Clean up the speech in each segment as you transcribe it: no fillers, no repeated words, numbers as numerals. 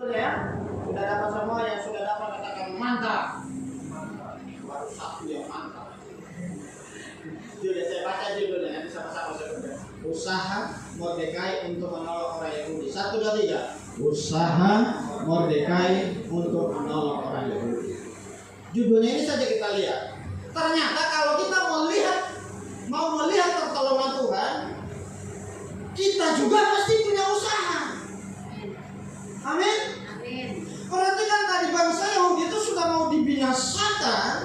sebetulnya ya. Sudah dapat semua, yang sudah dapat katakan mantap. Baru satu yang mantap. Judulnya saya baca judulnya nanti sama-sama saudara. Usaha Mordekai untuk menolong orang Yahudi. 1, 2, 3. Usaha Mordekai untuk menolong orang Yahudi. Judulnya ini saja kita lihat. Ternyata kalau kita mau melihat pertolongan Tuhan, kita juga pasti punya usaha. Amin. Amin. Perhatikan tadi bangsa Yahudi itu sudah mau dibinasakan,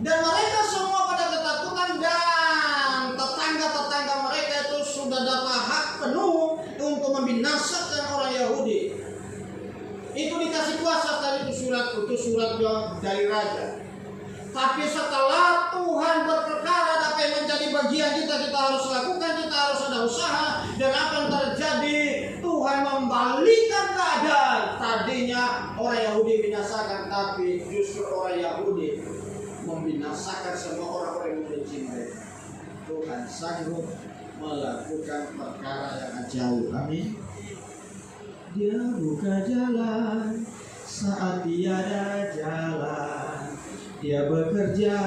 dan mereka semua pada ketakutan, dan tetangga-tetangga mereka itu sudah dapat hak penuh untuk membinasakan orang Yahudi. Itu dikasih kuasa tadi itu surat dari raja. Tapi setelah Tuhan berperkara apa yang menjadi bagian kita harus lakukan, kita harus ada usaha. Dan apa yang terjadi? Tuhan membalikan keadaan. Tadinya orang Yahudi binasakan, tapi justru orang Yahudi membinasakan semua orang-orang yang membenci mereka. Tuhan sanggup melakukan perkara yang ajaib. Amin. Dia buka jalan saat tiada jalan. Dia bekerja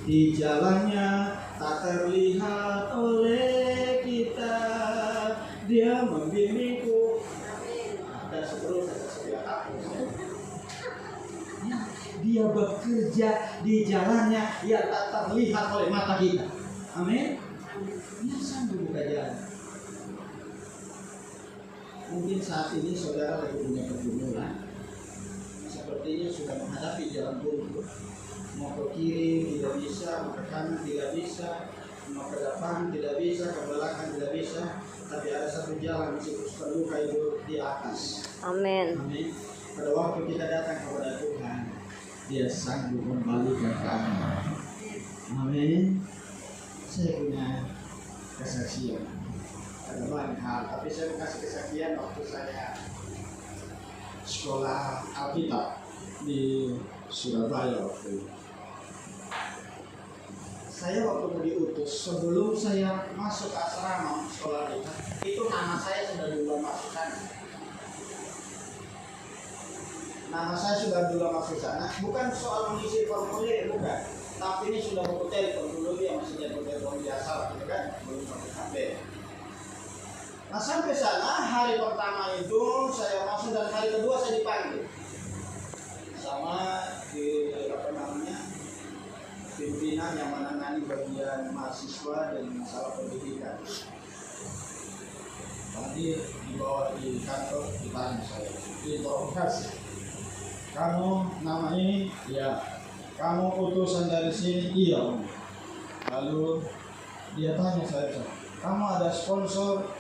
di jalannya tak terlihat oleh kita. Dia membimbingku dan seterusnya. Dia bekerja di jalannya yang tak terlihat oleh mata kita. Amin. Dia sanggup buka jalan. Mungkin saat ini saudara lagi punya pergumulan, sepertinya sudah menghadapi jalan buntu. Mau ke kiri tidak bisa, mau ke kanan tidak bisa, mau ke depan tidak bisa, ke belakang tidak bisa. Tapi ada satu jalan di situ terbuka itu di atas. Amin. Amin. Pada waktu kita datang kepada Tuhan, Dia sanggup membalikan keadaan. Amin. Saya punya kesaksian. Ada banyak hal, tapi saya mau kasih kesaksian waktu saya sekolah Alkitab di Surabaya waktu itu. Saya waktu mau diutus, sebelum saya masuk asrama sekolah itu nama saya sudah dulu masuk sana. Nama saya sudah dulu masuk sana, bukan soal mengisi formulir, bukan. Tapi ini sudah buku telepon dulu, dia masih jadi telepon biasa, gitu kan, belum pakai HP. Nah sampai sana hari pertama itu saya masuk dan hari kedua saya dipanggil sama di pimpinan yang menangani bagian mahasiswa dan masalah pendidikan. Tadi dibawa di kantor, ditanya saya, diinterogasi. Kamu nama ini? Ya. Kamu utusan dari sini? Iya. Lalu dia tanya saya, kamu ada sponsor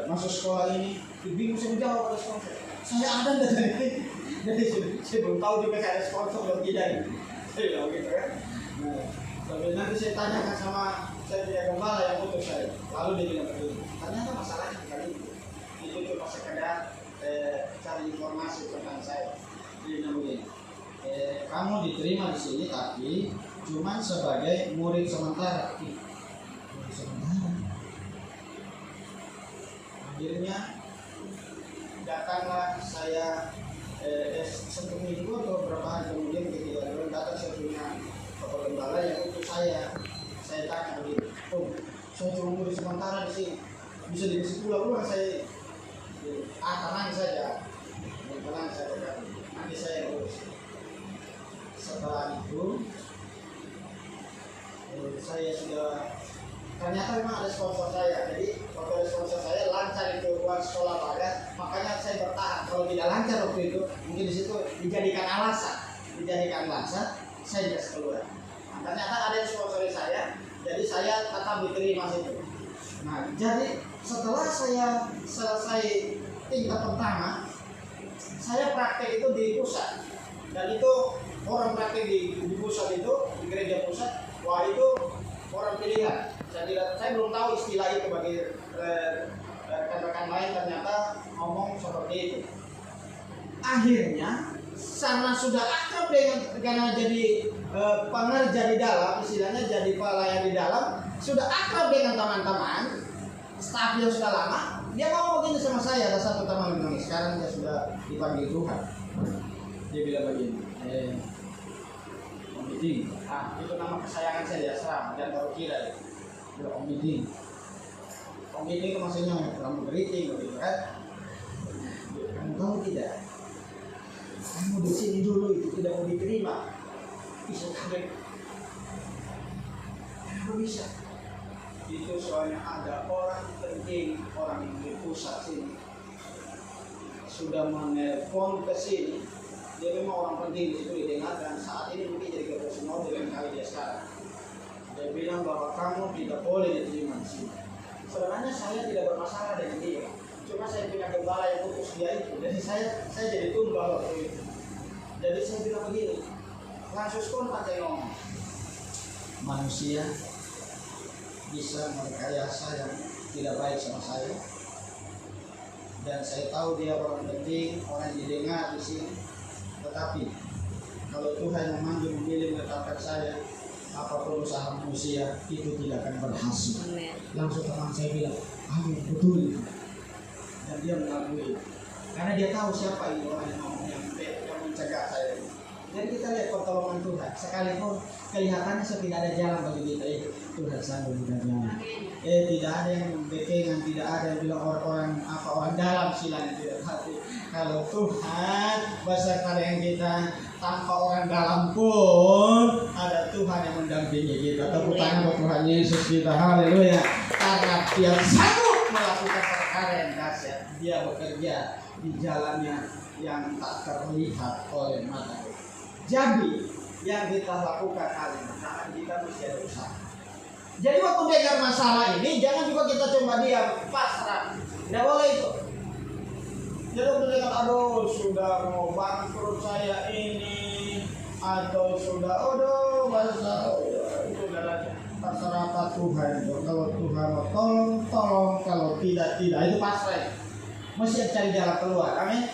masuk sekolah ini? Bingung saya menjawab, ada sponsor. Saya ada dari saya belum tahu juga saya ada sponsor atau tidak. Saya bilang gitu kan. Nah, tapi nanti saya tanyakan sama saya punya gembala yang utus saya. Lalu dia bilang begini, ternyata masalahnya bukan itu cuma sekedar cari informasi tentang saya. Dia bilang begini, kamu diterima di sini tapi cuma sebagai murid sementara. Murid sementara. Akhirnya datanglah saya satu minggu atau beberapa hari kemudian ketika datang saya punya bapak gembala yang untuk saya tanya begini, saya cuma murid sementara di sini, bisa dikasih pulang saya tenang saja, nanti saya urus. Setelah itu saya sudah ternyata memang ada sponsor saya, jadi waktu ada sponsor saya lancar itu uang sekolah pada, makanya saya bertahan. Kalau tidak lancar waktu itu, mungkin di situ dijadikan alasan, saya tidak keluar. Nah, ternyata ada yang sponsori saya, jadi saya tetap diterima situ. Nah, jadi setelah saya selesai tingkat pertama, saya praktek itu di pusat, dan itu orang praktek di pusat itu, di gereja pusat, wah itu orang pilihan. Saya belum tahu istilah itu bagi rekan-rekan lain, ternyata ngomong seperti itu. Akhirnya sana sudah akrab dengan karena jadi pengerja di dalam, istilahnya jadi pelayan di dalam, sudah akrab dengan teman-teman, staf yang sudah lama. Dia ngomong begini sama saya, ada satu teman bilang, sekarang dia sudah dipanggil Tuhan. Dia bilang begini, Om Diding, itu nama kesayangan saya di asrama, dan baru kira dia Om Diding. Om Diding itu maksudnya kamu keriting, begitu kan? Kamu tahu tidak? Kamu di sini dulu itu tidak mau diterima. Bisa kaget. Kenapa bisa? Itu soalnya ada orang penting, orang yang di pusat sini sudah menelpon ke sini. Dia memang orang penting di situ didengar, dan saat ini mungkin jadi ketua sinode dengan kali dia sekarang. Dia bilang bahwa kamu tidak boleh diterima di sini. Sebenarnya saya tidak bermasalah dengan dia, cuma saya punya gembala yang utus dia itu, jadi saya jadi tumbal waktu itu. Jadi saya bilang begini, langsung kontak saya ngomong, manusia bisa merekayasa yang tidak baik sama saya, dan saya tahu dia orang penting, orang yang didengar di sini. Tetapi kalau Tuhan memanggil, memilih, menetapkan saya, apapun usaha manusia itu tidak akan berhasil. Langsung teman saya bilang, amin, betul. Dan dia mengakui, karena dia tahu siapa ini orang yang mencegah saya. Jadi kita lihat pertolongan Tuhan, sekalipun kelihatannya tidak ada jalan bagi kita, Tuhan sanggup buka jalan. Tidak ada yang membekengan, tidak ada yang bilang orang dalam silanya tidak hati. Kalau Tuhan beserta dengan kita, tanpa orang dalam pun ada Tuhan yang mendampingi kita. Tepuk tangan buat Tuhan Yesus kita, haleluya. Karena dia sanggup melakukan perkara yang dahsyat. Dia bekerja di jalannya yang tak terlihat oleh mata. Jadi yang kita lakukan hari ini, kita mesti ada usaha. Jadi waktu dengar masalah ini, jangan juga kita cuma diam, pasrah. Tidak boleh itu. Jadi waktu dengar, aduh sudah mau bangkrut saya ini, atau sudah, itu udah terserah apa Tuhan itu. Kalau Tuhan mau tolong, kalau tidak, itu pasrah. Mesti cari jalan keluar, amin.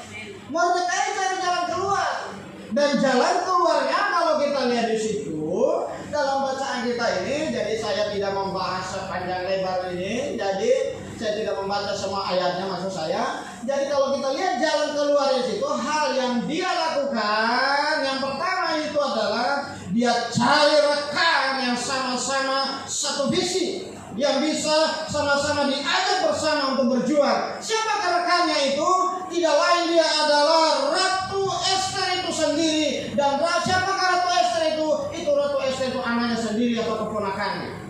Mordecai cari jalan keluar. Dan jalan keluarnya kalau kita lihat di situ dalam bacaan kita ini, jadi saya tidak membahas sepanjang lebar ini, jadi saya tidak membaca semua ayatnya maksud saya. Jadi kalau kita lihat jalan keluar di situ, hal yang dia lakukan yang pertama itu adalah dia cari rekan yang sama-sama satu visi, yang bisa sama-sama diajak bersama untuk berjuang. Siapa rekannya itu? Tidak lain dia adalah Ratu Esther itu sendiri. Dan siapa Ratu Esther itu? Itu Ratu Esther itu anaknya sendiri atau keponakannya.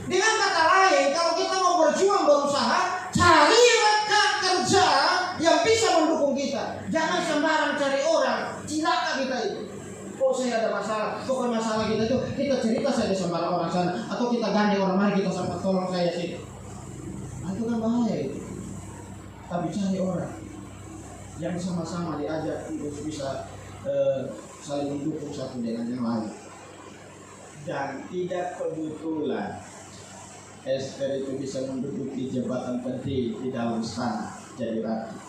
Dengan kata lain, kalau kita mau berjuang, berusaha, cari rekan kerja yang bisa mendukung kita. Jangan sembarang cari orang, cilaka kita itu. Oh saya ada masalah, pokoknya masalah kita itu kita cerita saja sama orang sana, atau kita gandeng orang lain, kita sama tolong saya sih. Itu kan bahaya itu. Tapi cari orang yang sama-sama diajak untuk bisa saling mendukung satu dengan yang lain. Dan tidak kebetulan Esther itu bisa menduduki jabatan penting di dalam istana jadi ratu.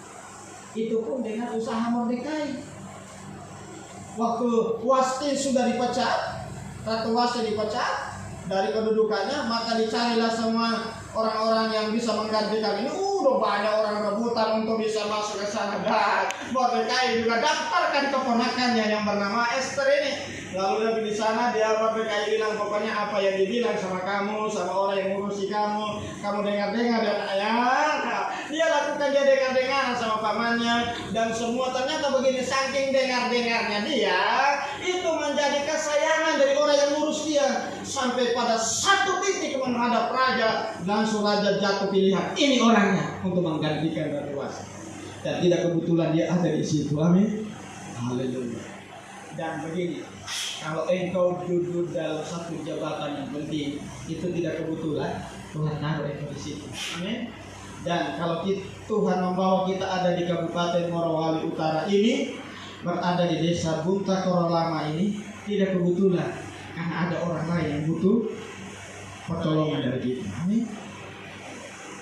Itu pun dengan usaha Mordecai. Waktu Wasti sudah dipecat, Ratu Wasti dipecat dari kedudukannya, maka dicarilah semua orang-orang yang bisa menggantikan ini. Udah banyak orang rebutan untuk bisa masuk ke sana. Dan Mordecai juga daftarkan keponakannya yang bernama Esther ini. Lalu dari di sana dia Mordecai bilang, pokoknya apa yang dibilang sama kamu, sama orang yang ngurusi kamu dengar-dengar dan ayah. Dia lakukan, dia dengar-dengar sama pamannya, dan semua ternyata begini, saking dengar-dengarnya dia itu menjadi kesayangan dari orang yang ngurus dia. Sampai pada satu titik menghadap raja, langsung raja jatuh pilihan, ini orangnya untuk menggantikan Ratu Wasti. Dan tidak kebetulan dia ada di situ, amin. Haleluya. Dan begini, kalau engkau duduk dalam satu jabatan yang penting, itu tidak kebetulan, Tuhan taruh engkau di situ, amin. Dan kalau Tuhan membawa kita ada di Kabupaten Morowali Utara ini, berada di desa Bunta Koro Lama ini, tidak kebetulan, karena ada orang lain yang butuh pertolongan dari kita, amin.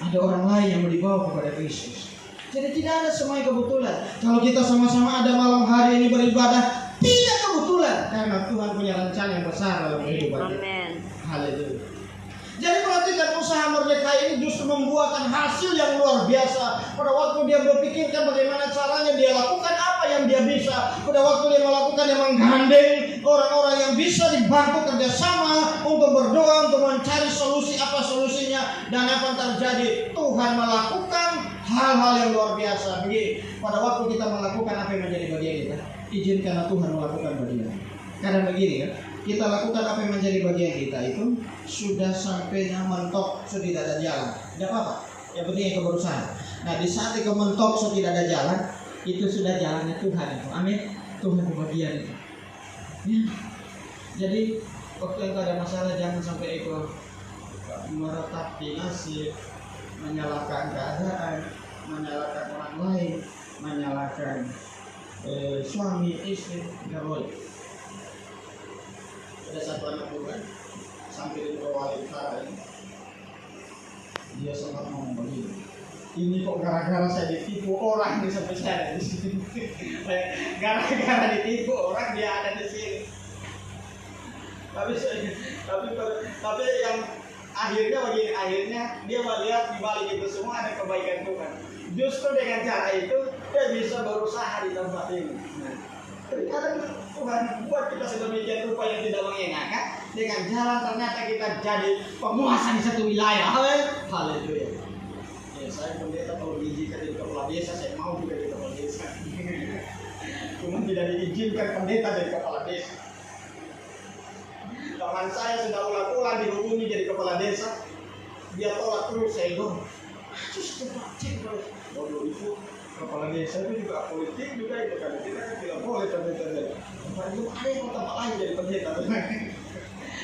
Ada orang lain yang mau dibawa kepada Kristus. Jadi tidak ada semuanya kebetulan. Kalau kita sama-sama ada malam hari ini beribadah, tidak kebetulan, karena Tuhan punya rencana yang besar dalam kehidupan kita. Haleluya. Jadi perhatikan usaha Mordekai ini justru membuahkan hasil yang luar biasa. Pada waktu dia berpikirkan bagaimana caranya dia lakukan apa yang dia bisa. Pada waktu dia melakukan, dia menggandeng orang-orang yang bisa dibantu kerjasama untuk berdoa, untuk mencari solusi, apa solusinya dan apa yang terjadi. Tuhan melakukan hal-hal yang luar biasa. Begini, pada waktu kita melakukan apa yang menjadi bagian kita, izinkanlah Tuhan melakukan bagian. Karena begini kan, kita lakukan apa yang menjadi bagian kita itu sudah sampainya mentok, sudah tidak ada jalan, tidak apa-apa. Yang penting itu berusaha. Nah, di saat itu mentok, sudah tidak ada jalan, itu sudah jalannya Tuhan itu. Amin. Tuhan di bagian itu. Ya. Jadi waktu itu ada masalah, jangan sampai itu meretap di nasib, menyalahkan keadaan, menyalahkan orang lain, menyalahkan suami, istri, tidak boleh. Ada satu anak buah sampai di Pulau Wali Utara ini, dia sempat ngomong begini, ini kok gara-gara saya ditipu orang nih sampai saya ada di sini. Gara-gara ditipu orang dia ada di sini. Tapi yang akhirnya begini, akhirnya dia melihat di balik itu semua ada kebaikan Tuhan. Justru dengan cara itu dia bisa berusaha di tempat ini. Nah, terkadang Tuhan buat kita sedemikian rupa yang tidak mengenakan, dengan jalan ternyata kita jadi penguasa di satu wilayah. Haleluya. Ya, saya pendeta kalau diizinkan jadi kepala desa, saya mau juga jadi kepala desa. Cuma tidak diizinkan pendeta jadi kepala desa. Teman saya sudah ulang-ulang dihubungi jadi kepala desa, dia tolak terus. Saya bilang, terus cek terus. Waduh, itu kepala desa itu juga politik juga itu kan, kita kan tidak boleh pendeta. Baru ada yang mau tempat lain jadi pendeta.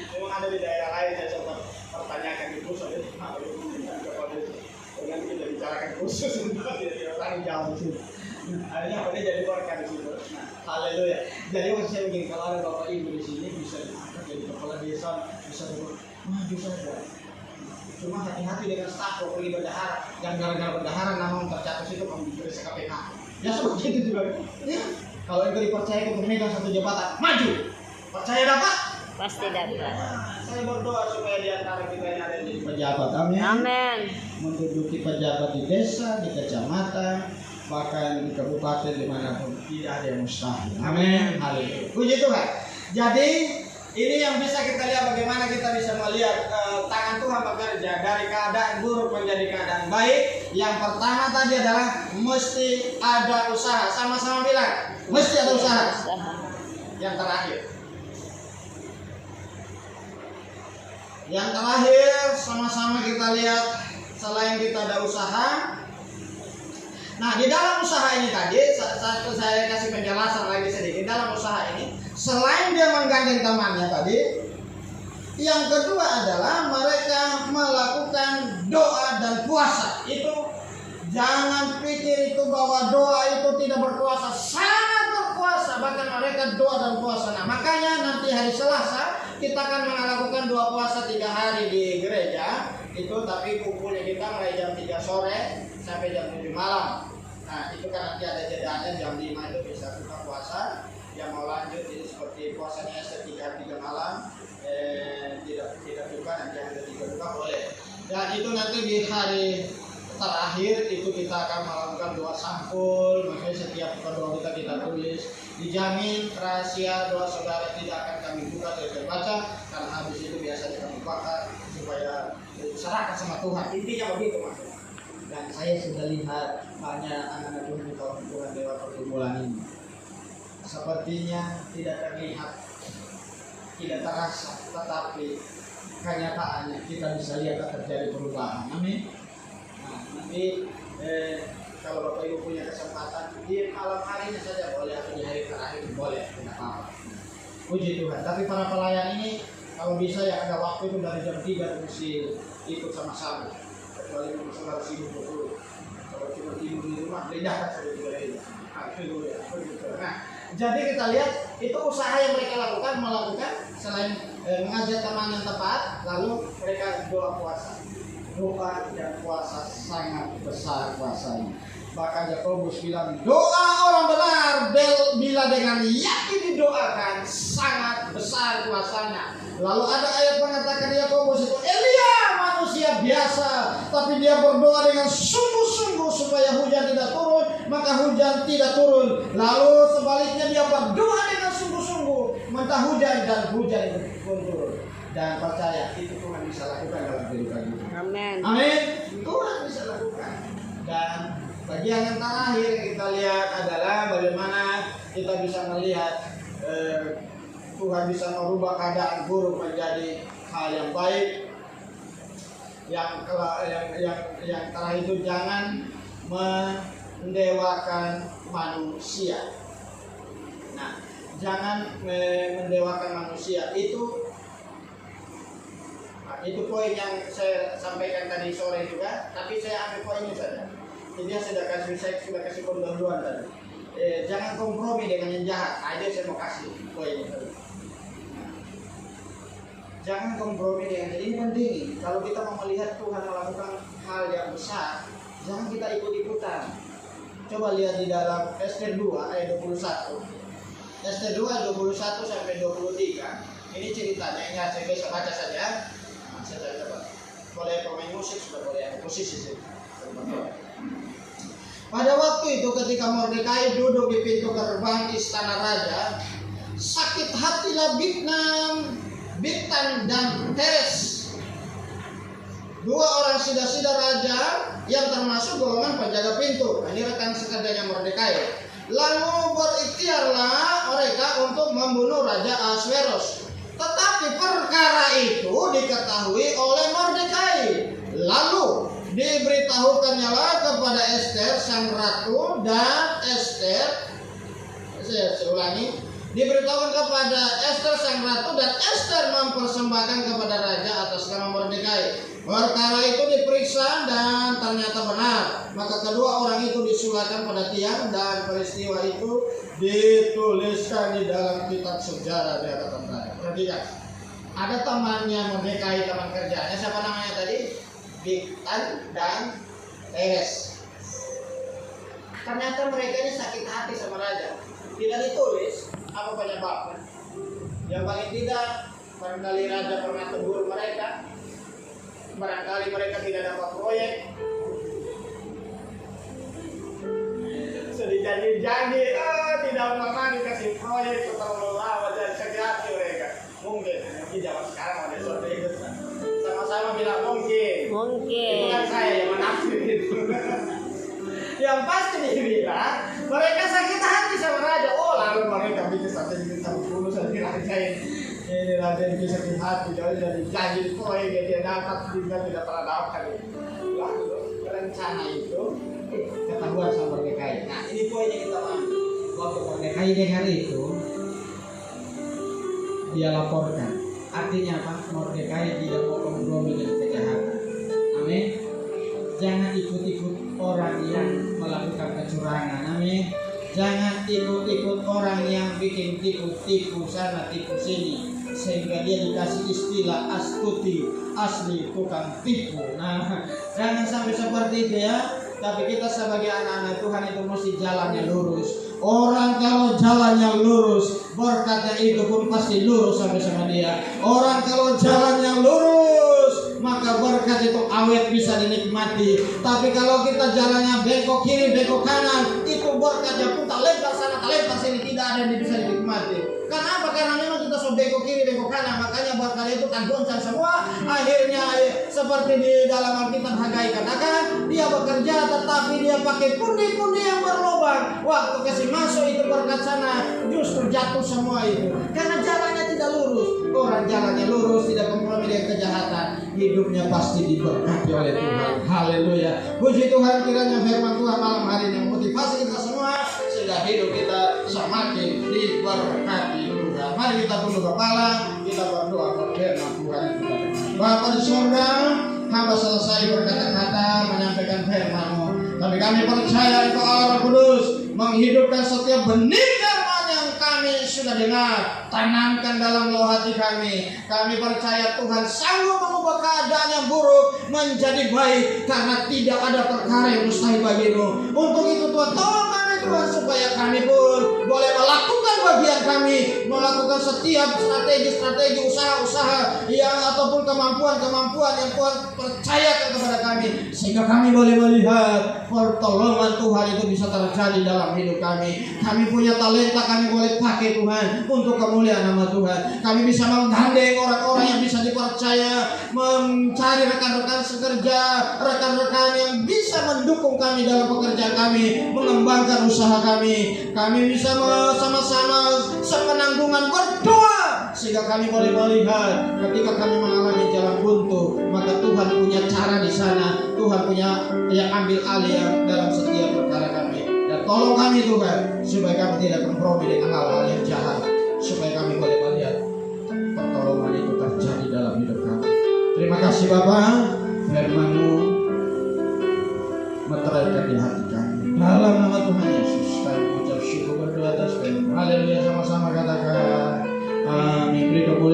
Memang ada di daerah lain, saya sempat pertanyakan di pusat itu kenapa itu kepala desa. Dengan kita bicarakan khusus untuk jadi orang jauh di sini. Akhirnya apa dia jadi warga di situ. Nah, haleluya. Jadi waktu saya begini, kalau ada bapak ibu di sini bisa diangkat jadi kepala desa, bisa maju saja. Cuma hati-hati dengan staf kalau pergi bendahara, yang gara-gara bendahara nama tercatat itu kamu diperiksa KPK. Ya seperti itu juga. Ya. Kalau itu dipercaya untuk memegang satu jabatan, maju. Percaya dapat? Pasti dapat. Saya berdoa supaya di antara kita yang ada jadi pejabat, amin. Amin. Menduduki pejabat di desa, di kecamatan, bahkan di kabupaten dimanapun tidak ada yang mustahil. Amin. Haleluya. Puji Tuhan. Jadi ini yang bisa kita lihat bagaimana kita bisa melihat tangan Tuhan bekerja dari keadaan buruk menjadi keadaan baik. Yang pertama tadi adalah mesti ada usaha. Sama-sama bilang, mesti ada usaha. Yang terakhir. Yang terakhir sama-sama kita lihat, selain kita ada usaha. Nah, di dalam usaha ini tadi saya kasih penjelasan lagi sedikit. Dalam usaha ini, selain dia menggandeng temannya tadi, yang kedua adalah mereka melakukan doa dan puasa. Itu jangan pikir itu bahwa doa itu tidak berkuasa, sangat berkuasa. Bahkan mereka doa dan puasa. Nah, makanya nanti hari Selasa kita akan melakukan doa puasa 3 hari di gereja. Itu tapi kumpulnya kita mulai jam 3 sore sampai jam 7 malam. Nah, itu kan nanti ada jedanya jam 5 itu bisa buka puasa. Yang mau lanjut ini seperti puasanya sekitar 3 malam, tidak buka, nanti ada 3 buka boleh. Dan itu nanti di hari terakhir itu kita akan melakukan doa sampul. Makanya setiap doa kita tulis, dijamin rahasia doa saudara tidak akan kami buka atau terbaca, karena habis itu biasanya kami bakar supaya serahkan sama Tuhan. Intinya begitu mas. Dan saya sudah lihat banyak anak-anak Tuhan di Tuhan Dewa Pergumulan ini. Sepertinya tidak terlihat, tidak terasa, tetapi kenyataannya kita bisa lihat terjadi perubahan. Amin. Nah, nanti kalau Bapak Ibu punya kesempatan di malam harinya saja boleh, atau di hari terakhir boleh, tidak apa-apa. Puji Tuhan. Tapi para pelayan ini kalau bisa ya ada waktu itu dari jam 3 mesti ikut sama-sama. Kecuali kalau saudara sibuk betul. Kalau cuma tidur di rumah, lidahkan saja juga ini. Nah, jadi kita lihat itu usaha yang mereka melakukan selain mengajak teman yang tepat, lalu mereka doa puasa. Doa dan puasa sangat besar kuasanya. Bahkan Yakobus bilang doa orang benar bila dengan yakin didoakan sangat besar kuasanya. Lalu ada ayat mengatakan Yakobus itu Elia manusia biasa, tapi dia berdoa dengan sungguh-sungguh supaya hujan tidak turun, maka hujan tidak turun. Lalu sebaliknya dia berdoa dengan sungguh-sungguh, minta hujan dan hujan itu pun turun. Dan percaya itu Tuhan bisa lakukan dalam kehidupan kita. Amin. Amin. Tuhan bisa lakukan. Dan bagian yang terakhir kita lihat adalah bagaimana kita bisa melihat Tuhan bisa merubah keadaan buruk menjadi hal yang baik. Yang terakhir itu jangan mendewakan manusia. Nah, jangan mendewakan manusia itu poin yang saya sampaikan tadi sore juga, tapi saya ambil poinnya saja. Jadi saya sudah kasih pendahuluan tadi. Jangan kompromi dengan yang jahat. Aja saya mau kasih poinnya tadi. Jangan kompromi dengan jadi ini penting. Kalau kita mau melihat Tuhan melakukan hal yang besar, jangan kita ikut-ikutan. Coba lihat di dalam Ester 2 ayat 21. Ester 2 ayat 21 sampai 23. Ini ceritanya, ini saya bisa baca saja. Nah, saya coba. Boleh pemain musik sudah boleh posisi sih. Pada waktu itu ketika Mordekai duduk di pintu gerbang istana raja, sakit hatilah Bigtan dan Teres, dua orang sida-sida raja yang termasuk golongan penjaga pintu. Ini rekan sekerjanya Mordekai. Lalu berikhtiarlah mereka untuk membunuh Raja Ahasveros. Tetapi perkara itu diketahui oleh Mordekai. Lalu diberitahukannya kepada Ester sang ratu, dan saya ulangi, diberitahukan kepada Ester sang ratu, dan Ester mempersembahkan kepada raja atas nama Mordekai. Perkara itu diperiksa dan ternyata benar. Maka kedua orang itu disulahkan pada tiang, dan peristiwa itu dituliskan di dalam kitab sejarah di hadapan raja. Perhatikan, ada temannya Mordekai, teman kerjanya, siapa namanya tadi? Bigtan dan Teres. Ternyata mereka ini sakit hati sama raja. Tidak ditulis apa penyebabnya. Yang paling tidak, barangkali raja pernah tegur mereka, barangkali mereka tidak dapat proyek, sudah janji tidak pernah dikasih proyek, terlalu lama dan sakit hati mereka. Mungkin zaman sekarang ada seperti itu. Sama-sama bilang mungkin. Itu kan saya yang menafsir itu. Yang pasti dibilang mereka sakit hati sama raja. Oh, lalu mereka bikin sampai bunuh sampai raja ini raja yang bisa sakit hati. Jadi dari janji proyek dia dapat juga tidak pernah dapat. Lalu rencana itu ketahuan sama Mordekai. Nah, ini poinnya kita ambil. Waktu Mordekai dengar itu, dia laporkan. Artinya apa? Mordekai tidak mau kompromi dengan kejahatan. Amin. Jangan ikut-ikut orang yang melakukan kecurangan. Amin. Jangan ikut-ikut orang yang bikin tipu sana tipu sini, sehingga dia dikasih istilah astuti, asli tukang tipu. Nah, jangan sampai seperti itu ya. Tapi kita sebagai anak-anak Tuhan itu mesti jalannya lurus. Orang kalau jalannya lurus, berkatnya itu pun pasti lurus sampai sama dia. Orang kalau jalannya lurus, maka berkat itu awet bisa dinikmati. Tapi kalau kita jalannya bengkok kiri, bengkok kanan, itu berkatnya pun tak lebar sana, tak lebar sini, tidak ada yang bisa dinikmati. Karena apa? Karena memang kita sudah bengkok kiri, bengkok kanan, makanya berkat itu kan goncang semua. Akhirnya seperti di dalam Alkitab Hagai katakan, dia bekerja tetapi dia pakai pundi-pundi yang berlubang. Waktu kasih masuk itu berkat sana, justru jatuh semua itu. Karena jalannya tidak lurus. Orang jalannya lurus, tidak kompromi dengan kejahatan, hidupnya pasti diberkati oleh Tuhan. Haleluya. Puji Tuhan, kiranya firman Tuhan malam hari ini memotivasi kita semua sehingga hidup kita semakin diberkati juga. Mari kita tunduk kepala, kita berdoa kepada Tuhan. Bapa di surga, hamba selesai berkata-kata menyampaikan firman-Mu. Tapi kami percaya Engkau Allah Kudus menghidupkan setiap benih firman yang kami sudah dengar, tanamkan dalam loh hati kami. Kami percaya Tuhan sanggup mengubah keadaan yang buruk menjadi baik, karena tidak ada perkara yang mustahil bagi-Mu. Untuk itu Tuhan, tolong kami Tuhan, supaya kami pun boleh melakukan bagian kami, melakukan setiap strategi-strategi, usaha-usaha yang ataupun kemampuan-kemampuan yang Tuhan percayakan kepada kami, sehingga kami boleh melihat pertolongan Tuhan itu bisa terjadi dalam hidup kami. Kami punya talenta, kami boleh pakai Tuhan untuk kemuliaan nama Tuhan. Kami bisa menggandeng orang-orang yang bisa dipercaya, mencari rekan-rekan sekerja, rekan-rekan yang bisa mendukung kami dalam pekerjaan kami, mengembangkan usaha kami. Kami bisa sama-sama sepenanggungan berdoa, sehingga kami boleh melihat ketika kami mengalami jalan buntu, maka Tuhan punya cara di sana. Tuhan punya yang ambil alih dalam setiap perkara kami. Dan tolong kami Tuhan, supaya kami tidak kompromi dengan hal-hal yang jahat, supaya kami boleh melihat pertolongan itu terjadi dalam hidup kami. Terima kasih Bapa, firman-Mu meteraikan di hati kami. Dalam nama Tuhan Yesus, kami ucap syukur berdoa atas firman. Haleluya, sama-sama katakan amin. Beri kemuliaan.